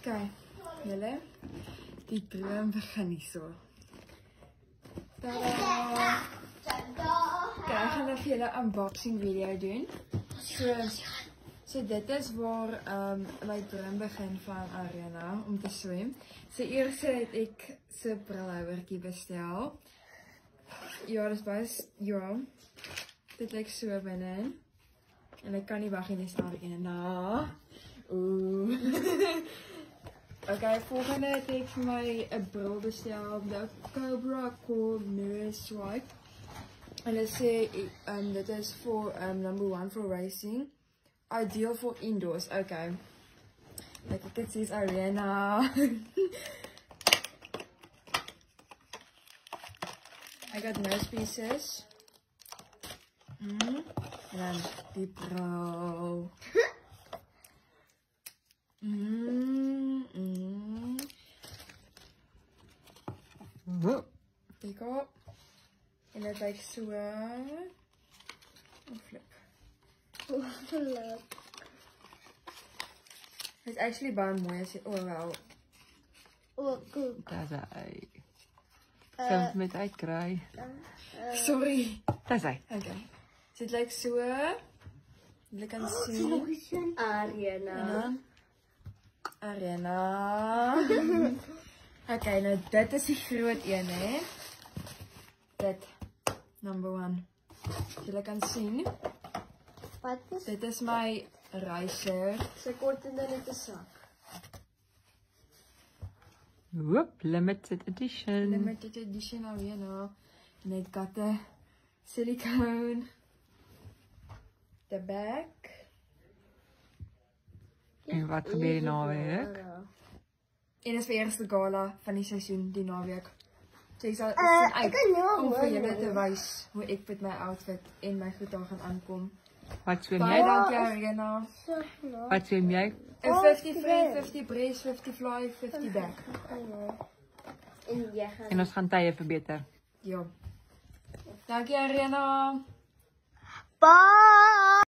Kijk, julle, die droom begin hier so. Tadaa! Kijk, ek gaan nou vir julle 'n unboxing video doen. So dit is waar my droom begin van Ariana om te swem. So eers het ek so brilhouertjie bestel. Ja, dis baie ja. Dit lyk so binne. En ek kan nie wag nie, dis Ariana. Ooh. Okay, volgende het ek vir my 'n bril bestel, die Cobra Core Mirror Swipe. En hulle sê dit is for number 1 for racing. Ideal for indoors. Okay. Like you can see, it's Ariana. I got nose pieces. And then the bro. Take op. En het lijkt zo. Flip. Het is actually baie mooi as jy wel. Dis hy. Soms met uitkry. Sorry. Dis hy. Okay. So dit lyk so. Jy kan sien Ariana. Ariana. Okay, nou dit is die groot een, hè. Dit number 1. Jy kan sien. Wat is dit? Is my reiser. Sy kort en dan net 'n sak. Whoop, limited edition. Limited edition Ariana. En het got the silicone. The back. En wat gebeur die naweek? En is vir eerste gala van die seisoen die naweek. So ek sal Ek kan nie om vir julle hoor. te wys hoe ek met my outfit en my goed daar gaan aankom. Wat swem Baie jy? dankie Ariana. Wat swem jy? 'n 50 free, 50 breast, 50 fly, 50 back. En jy gaan En ons gaan tye verbeter. Ja. Dankie Ariana. Bye.